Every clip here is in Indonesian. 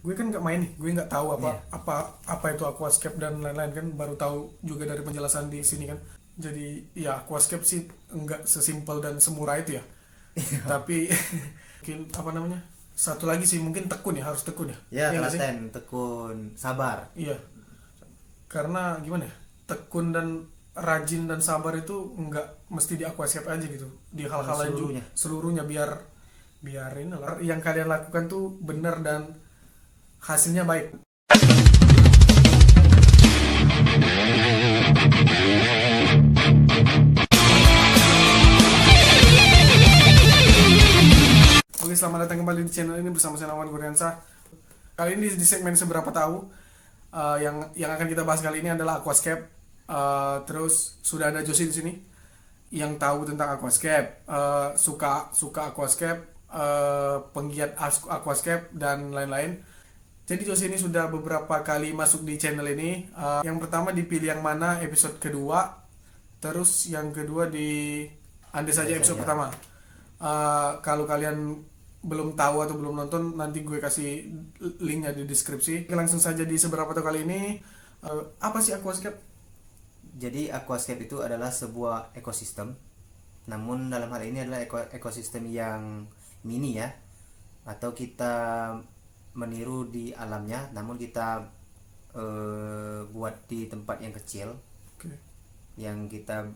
gue kan nggak main nih, gue nggak tahu apa Iya. apa itu aquascape dan lain-lain kan, baru tahu juga dari penjelasan di sini kan. Jadi ya aquascape sih nggak sesimpel dan semurah itu ya. Tapi mungkin apa namanya? Satu lagi sih mungkin tekun ya, harus tekun ya. Ya, Iya nggak sih? telaten, tekun, sabar. Iya, karena gimana ya? Tekun dan rajin dan sabar itu nggak mesti di aquascape aja gitu. Di hal-hal lain juga Seluruhnya. seluruhnya biar biar ini lah yang kalian lakukan tuh benar dan hasilnya baik. Oke, selamat datang kembali di channel ini bersama saya Nawan Guriansa. Kali ini di segmen seberapa tahu, yang akan kita bahas kali ini adalah aquascape. Terus sudah ada Josie di sini yang tahu tentang aquascape, suka suka aquascape, penggiat aquascape dan lain-lain. Jadi Josie ini sudah beberapa kali masuk di channel ini. Yang pertama dipilih yang mana episode kedua, terus yang kedua di Andai saja Andai episode saja. pertama. Kalau kalian belum tahu atau belum nonton, nanti gue kasih linknya di deskripsi. Langsung saja di seberapa tahu kali ini, apa sih aquascape? Jadi aquascape itu adalah sebuah ekosistem. Namun dalam hal ini adalah ekosistem yang mini ya. Atau kita meniru di alamnya, namun kita buat di tempat yang kecil, Oke. yang kita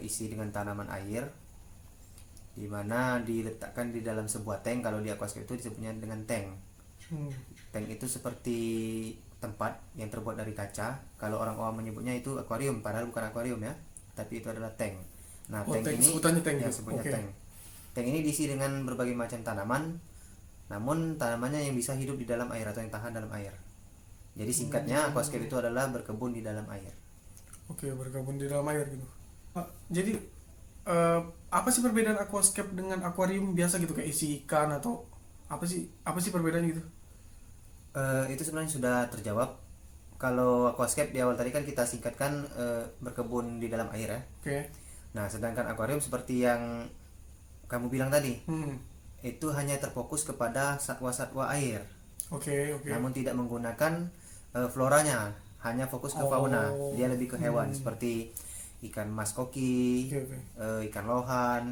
isi dengan tanaman air, di mana diletakkan di dalam sebuah tank. Kalau di aquascape itu disebutnya dengan tank. Hmm. Tank itu seperti tempat yang terbuat dari kaca. Kalau orang awam menyebutnya itu akuarium, padahal bukan akuarium ya, tapi itu adalah tank. Nah, Oh, tank tank, ini sebutannya tank ya gitu. sebutnya Oke. tank. Tank ini diisi dengan berbagai macam tanaman, namun tanamannya yang bisa hidup di dalam air atau yang tahan dalam air. Jadi singkatnya aquascape itu adalah berkebun di dalam air. Oke, bergabung di dalam air gitu. Jadi apa sih perbedaan aquascape dengan akuarium biasa gitu, kayak isi ikan atau apa sih perbedaannya gitu? Itu sebenarnya sudah terjawab. Kalau aquascape di awal tadi kan kita singkatkan berkebun di dalam air ya. Oke. Nah, sedangkan akuarium seperti yang kamu bilang tadi, Hmm. itu hanya terfokus kepada satwa-satwa air, Oke, oke. namun tidak menggunakan floranya, hanya fokus ke fauna. Oh. Dia lebih ke hewan seperti ikan mas koki, Oke, oke. ikan lohan.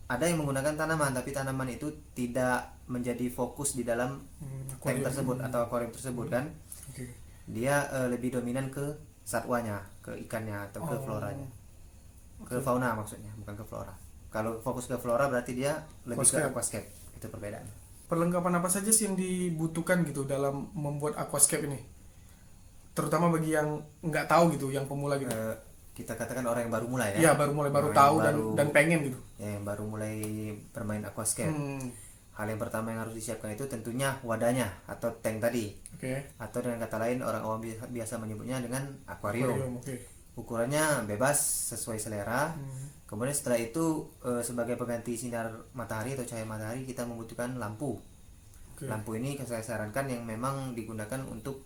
Ada yang menggunakan tanaman, tapi tanaman itu tidak menjadi fokus di dalam tank Akuarium. tersebut atau akuarium tersebut kan. Oke. Dia lebih dominan ke satwanya, ke ikannya atau ke Oh. floranya, ke fauna maksudnya, bukan ke flora. Kalau fokus ke flora berarti dia lebih ke Aquascape. aquascape. Itu perbedaan. Perlengkapan apa saja sih yang dibutuhkan gitu dalam membuat aquascape ini? Terutama bagi yang nggak tahu gitu, yang pemula gitu. Kita katakan orang yang baru mulai Iya, ya. baru mulai, baru Orang yang tahu dan baru- dan pengen gitu. Ya, yang baru mulai bermain aquascape. Hmm. Hal yang pertama yang harus disiapkan itu tentunya wadahnya atau tank tadi. Oke. Atau dengan kata lain orang awam biasa menyebutnya dengan akuarium. Aquarium, oke. Ukurannya bebas sesuai selera. Hmm. Kemudian setelah itu sebagai pengganti sinar matahari atau cahaya matahari kita membutuhkan lampu. Oke. Lampu ini saya sarankan yang memang digunakan untuk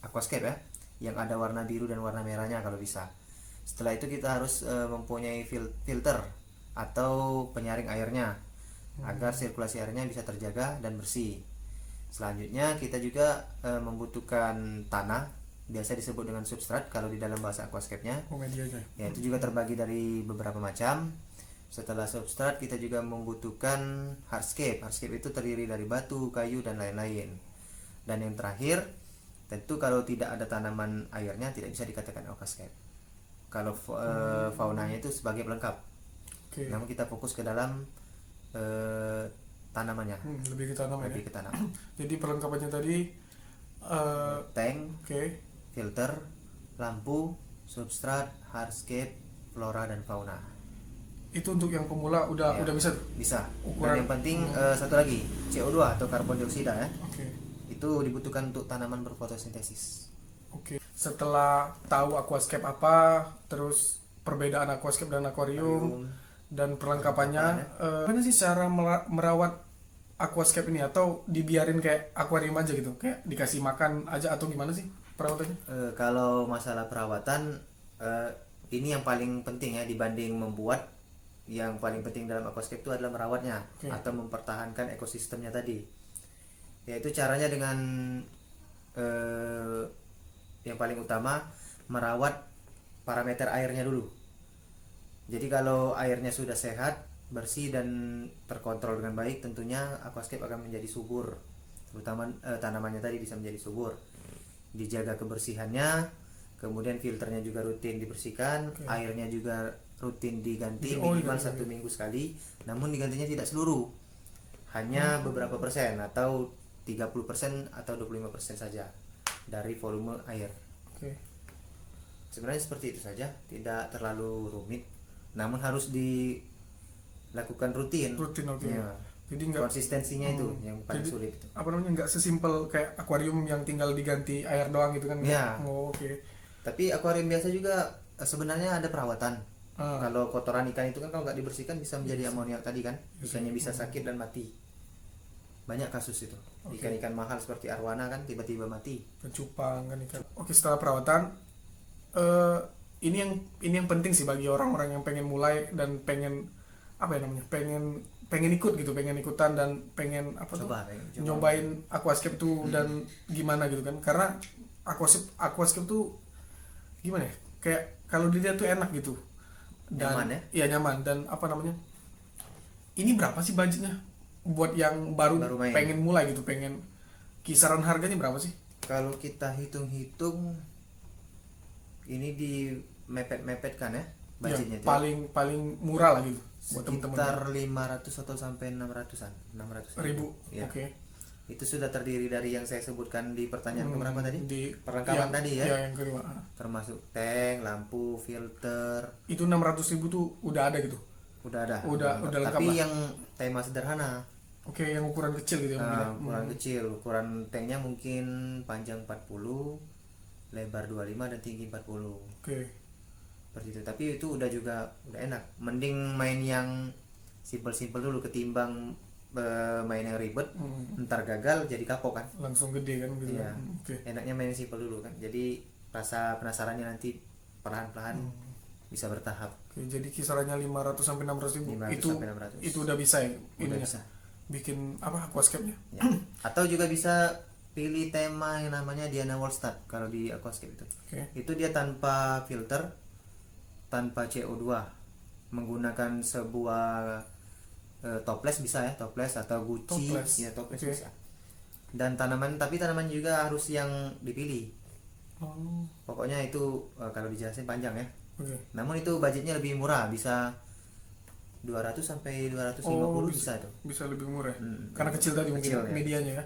aquascape ya, yang ada warna biru dan warna merahnya kalau bisa. Setelah itu kita harus mempunyai filter atau penyaring airnya agar sirkulasi airnya bisa terjaga dan bersih. Selanjutnya kita juga membutuhkan tanah, biasa disebut dengan substrat kalau di dalam bahasa aquascape-nya. Oh, medianya. Ya, itu juga terbagi dari beberapa macam. Setelah substrat kita juga membutuhkan hardscape. Hardscape itu terdiri dari batu, kayu dan lain-lain. Dan yang terakhir, tentu kalau tidak ada tanaman airnya tidak bisa dikatakan aquascape. Kalau faunanya itu sebagai pelengkap. Oke. Namun kita fokus ke dalam tanamannya, Lebih ke tanaman ya. lebih ke tanam. Jadi perlengkapannya tadi, Tank, oke. filter, lampu, substrat, hardscape, flora dan fauna. Itu untuk yang pemula udah Ya. bisa tuh. Bisa. Ukuran- Dan yang penting satu lagi, CO2 atau karbon dioksida ya. Oke. Itu dibutuhkan untuk tanaman berfotosintesis. Oke. Setelah tahu aquascape apa, terus perbedaan aquascape dan akuarium dan perlengkapannya, gimana sih cara merawat aquascape ini, atau dibiarin kayak akuarium aja gitu, kayak dikasih makan aja atau gimana sih perawatannya? Kalau masalah perawatan, ini yang paling penting ya dibanding membuat. Yang paling penting dalam aquascape itu adalah merawatnya. Oke. Atau mempertahankan ekosistemnya tadi. Yaitu caranya dengan yang paling utama merawat parameter airnya dulu. Jadi kalau airnya sudah sehat, bersih dan terkontrol dengan baik, tentunya aquascape akan menjadi subur. Terutama tanamannya tadi bisa menjadi subur. Dijaga kebersihannya, kemudian filternya juga rutin dibersihkan, airnya juga rutin diganti minimal 1 minggu sekali. Namun digantinya tidak seluruh, hanya beberapa persen atau 30% atau 25% saja dari volume air. Sebenarnya seperti itu saja, tidak terlalu rumit, namun harus dilakukan rutin. Ya. Jadi nggak konsistensinya itu yang paling sulit. Apa namanya, nggak sesimpel kayak akuarium yang tinggal diganti air doang gitu kan? Ya. Tapi akuarium biasa juga sebenarnya ada perawatan. Kalau kotoran ikan itu kan kalau nggak dibersihkan bisa menjadi amoniak tadi kan, ikannya bisa sakit dan mati. Banyak kasus itu. Ikan-ikan mahal seperti arwana kan tiba-tiba mati. Pencupang kan ikan. Setelah perawatan, ini yang penting sih bagi orang-orang yang pengen mulai dan pengen pengen ikut gitu, pengen ikutan dan pengen coba. Nyobain aquascape tuh dan gimana gitu kan, karena aquascape tuh gimana ya, kayak kalau dilihat tuh enak gitu dan nyaman ya nyaman. Dan ini berapa sih budgetnya buat yang baru pengen mulai gitu, pengen kisaran harganya berapa sih? Kalau kita hitung-hitung ini di mepet kan ya budgetnya, paling murah lah gitu sekitar 500 atau sampai 600 ribu ya. Itu sudah terdiri dari yang saya sebutkan di pertanyaan keberapa tadi, di perlengkapan tadi ya, yang kedua, termasuk tank, lampu, filter. Itu 600 ribu tuh udah ada gitu? Udah lengkap. Tapi lah. yang tema sederhana. Yang ukuran kecil gitu ya? Ukuran kecil, ukuran tanknya mungkin panjang 40, lebar 25 dan tinggi 40. Seperti itu. Tapi itu udah enak. Mending main yang simpel-simpel dulu ketimbang main yang ribet, ntar gagal jadi kapok kan. Langsung gede kan gitu. Iya. Enaknya main yang simpel dulu kan. Jadi rasa penasarannya nanti perlahan-lahan bisa bertahap. Jadi kisarannya 500 sampai 600 ribu. Itu udah bisa ya? Udah bisa. Bikin aquascape-nya? Ya. Atau juga bisa pilih tema yang namanya Diana Wallstad kalau di aquascape itu. Itu dia tanpa filter, tanpa CO2, menggunakan sebuah toples bisa ya, toples atau guci ya, toples bisa. Dan tanaman juga harus yang dipilih. Pokoknya itu kalau dijelasin panjang ya. Namun itu budgetnya lebih murah, bisa 200 sampai 250 bisa tuh. Bisa lebih murah. Karena kecil tadi mungkin ya. Medianya ya.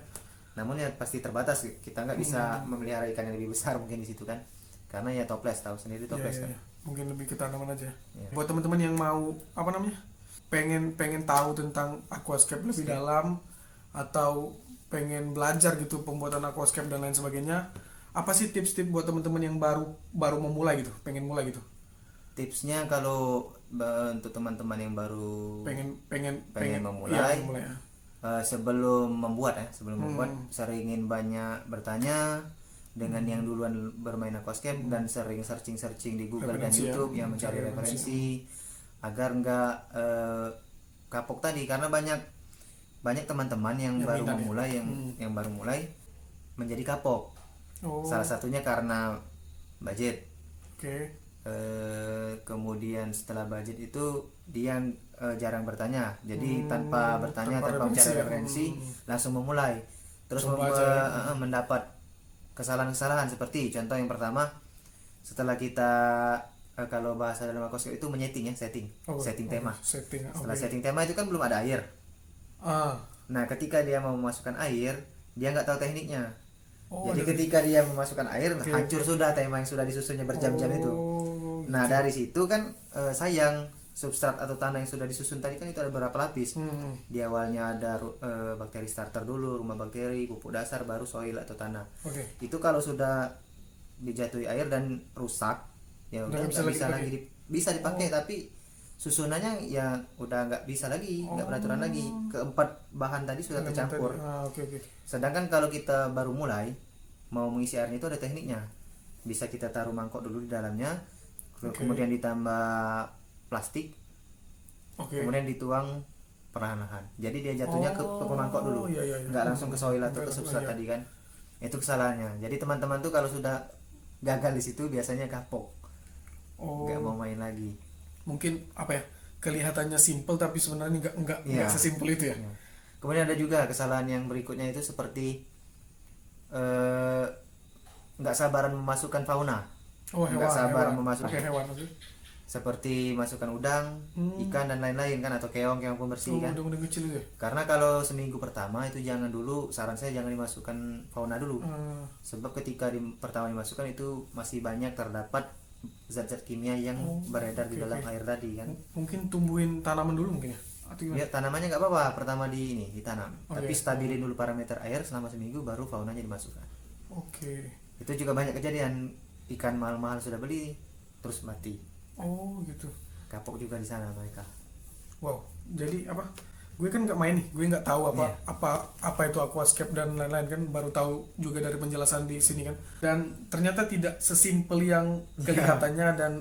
Namun ya pasti terbatas, kita nggak bisa memelihara ikan yang lebih besar mungkin di situ kan. Karena ya toples, tahu sendiri toples kan. Mungkin lebih ke tanaman aja. Buat teman-teman yang mau pengen tahu tentang aquascape lebih dalam atau pengen belajar gitu pembuatan aquascape dan lain sebagainya, apa sih tips-tips buat teman-teman yang baru memulai gitu, pengen mulai gitu? Tipsnya kalau untuk teman-teman yang baru pengen memulai, sebelum membuat seringin banyak bertanya dengan yang duluan bermain aquascape dan sering searching di Google dan YouTube yang mencari referensi agar nggak kapok tadi, karena banyak teman-teman yang baru memulai yang baru mulai menjadi kapok. Salah satunya karena budget. Kemudian setelah budget itu dia jarang bertanya, jadi tanpa mencari referensi langsung memulai, terus mendapat kesalahan-kesalahan seperti contoh yang pertama, setelah kita kalau bahasa dalam aquascape itu setting tema. Setelah setting tema itu kan belum ada air. Nah ketika dia mau memasukkan air, dia nggak tahu tekniknya. Jadi ketika dia memasukkan air, hancur sudah tema yang sudah disusunnya berjam-jam itu. Nah dari situ kan sayang, substrat atau tanah yang sudah disusun tadi kan itu ada beberapa lapis. Di awalnya ada bakteri starter dulu, rumah bakteri, pupuk dasar, baru soil atau tanah. Itu kalau sudah dijatuhi air dan rusak, ya udah nggak bisa lagi bisa dipakai, tapi susunannya ya udah nggak bisa lagi, nggak beraturan lagi. Keempat bahan tadi sudah tercampur. Sedangkan kalau kita baru mulai mau mengisi airnya itu ada tekniknya. Bisa kita taruh mangkok dulu di dalamnya, kemudian ditambah plastik, kemudian dituang perlahan-lahan. Jadi dia jatuhnya ke pemangkok dulu, Iya, iya, iya. nggak langsung ke soil atau ke substrat Iya. tadi kan. Itu kesalahannya. Jadi teman-teman tuh kalau sudah gagal di situ biasanya kapok, nggak Oh, mau main lagi. mungkin apa ya? Kelihatannya simple tapi sebenarnya nggak Iya. sesimpel itu ya. Ya. Kemudian ada juga kesalahan yang berikutnya itu seperti eh, nggak sabaran memasukkan fauna, Oh, nggak hewan, sabar hewan. memasukkan Pakai hewan aja. seperti masukkan udang, ikan dan lain-lain kan, atau keong pembersih Oh, kan. udah kecil itu ya. Karena kalau seminggu pertama itu jangan dulu, saran saya jangan dimasukkan fauna dulu. Eh, Sebab ketika pertama dimasukkan itu masih banyak terdapat zat-zat kimia yang beredar di oke, dalam oke. air tadi kan. Mungkin tumbuhin tanaman dulu mungkin ya. Atau gimana? Ya tanamannya nggak apa-apa, pertama ditanam. Oh, Tapi iya. stabilin dulu parameter air selama seminggu baru faunanya dimasukkan. Oke. Itu juga banyak kejadian, ikan mahal-mahal sudah beli terus mati. Oh, gitu. Kapok juga di sana mereka. Wow. Jadi apa? Gue kan nggak main nih. Gue nggak tahu Iya. apa itu aquascape dan lain-lain kan. Baru tahu juga dari penjelasan di sini kan. Dan ternyata tidak sesimpel yang kelihatannya dan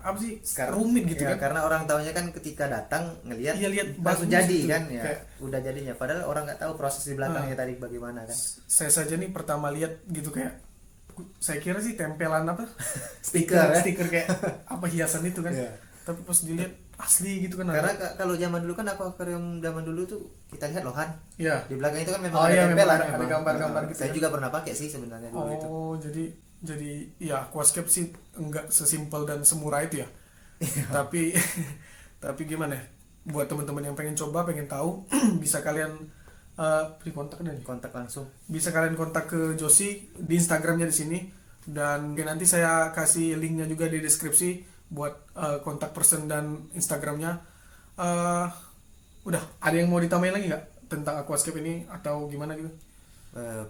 apa sih rumit gitu Ya, kan. karena orang tahunya kan ketika datang ngelihat Iya, lihat langsung bagus jadi gitu. kan ya, Kayak- udah jadinya, padahal orang nggak tahu proses di belakangnya tadi bagaimana kan. Saya saja nih pertama lihat gitu kayak saya kira sih tempelan apa Stiker, ya? stiker kayak apa hiasan itu kan. Iya. Tapi pas dilihat asli gitu kan. Karena kalau zaman dulu kan akuarium zaman dulu tuh kita lihat loh kan, Iya. di belakang itu kan memang Oh, ada iya, memang tempelan, ada memang. gambar-gambar gitu Saya ya. juga pernah pakai sih sebenarnya dulu itu. Oh, jadi ya aquascape sih enggak sesimpel dan semurah itu ya. Tapi tapi gimana ya? Buat teman-teman yang pengen coba, pengen tahu, bisa kalian beri kontak deh. Kontak langsung. Bisa kalian kontak ke Josi di Instagramnya di sini dan nanti saya kasih linknya juga di deskripsi buat kontak person dan Instagramnya. Eh, udah, ada yang mau ditambahin lagi nggak tentang aquascape ini atau gimana gitu?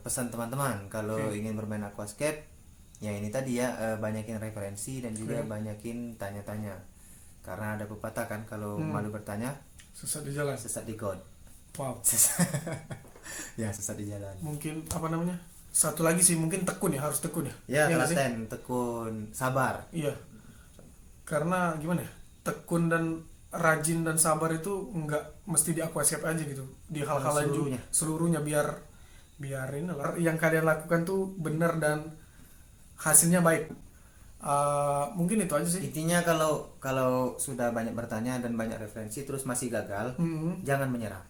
Pesan teman-teman kalau ingin bermain aquascape, ya ini tadi ya, banyakin referensi dan juga banyakin tanya-tanya. Karena ada pepatah kan, kalau malu bertanya Sesat di jalan. sesat di got. Wow. Ya, sesat di jalan. Mungkin apa namanya? Satu lagi sih mungkin tekun ya, harus tekun ya. Ya, Iya nggak sih? telaten, tekun, sabar. Iya. Karena gimana ya? Tekun dan rajin dan sabar itu nggak mesti di aquascape aja gitu. Di hal-hal lain juga seluruhnya biar ini lah, yang kalian lakukan tuh benar dan hasilnya baik. Mungkin itu aja sih. Intinya kalau sudah banyak bertanya dan banyak referensi terus masih gagal, jangan menyerah.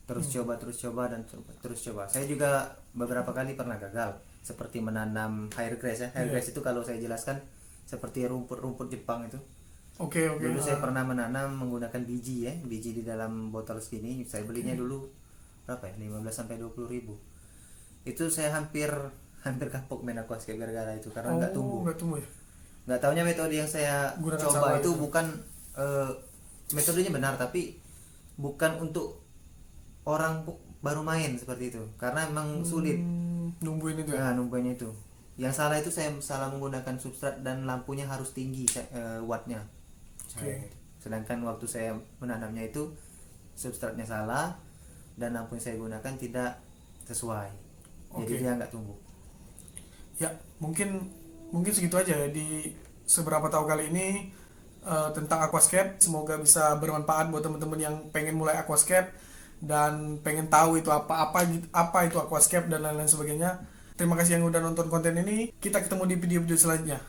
Terus coba dan terus coba. Saya juga beberapa kali pernah gagal, seperti menanam hair grass ya. Hair grass itu kalau saya jelaskan seperti rumput-rumput Jepang itu. Oke. Dulu saya pernah menanam menggunakan biji ya, biji di dalam botol segini. Saya belinya dulu berapa ya? 15 sampai 20 ribu. Itu saya hampir kapok main aquascape gara-gara itu, karena nggak tumbuh. Nggak tumbuh ya. Nggak taunya metode yang saya Gunakan coba salah itu itu. bukan metodenya benar, tapi bukan untuk orang baru main seperti itu, karena memang sulit. Nungguin itu ya. Nah, numpunya itu yang salah, itu saya salah menggunakan substrat dan lampunya harus tinggi wattnya. Oke. Sedangkan waktu saya menanamnya itu substratnya salah dan lampu yang saya gunakan tidak sesuai, jadi Oke. dia nggak tumbuh. Ya, mungkin segitu aja ya di seberapa tahu kali ini tentang aquascape. Semoga bisa bermanfaat buat teman-teman yang pengen mulai aquascape dan pengen tahu itu apa itu aquascape dan lain-lain sebagainya. Terima kasih yang udah nonton konten ini. Kita ketemu di video-video selanjutnya.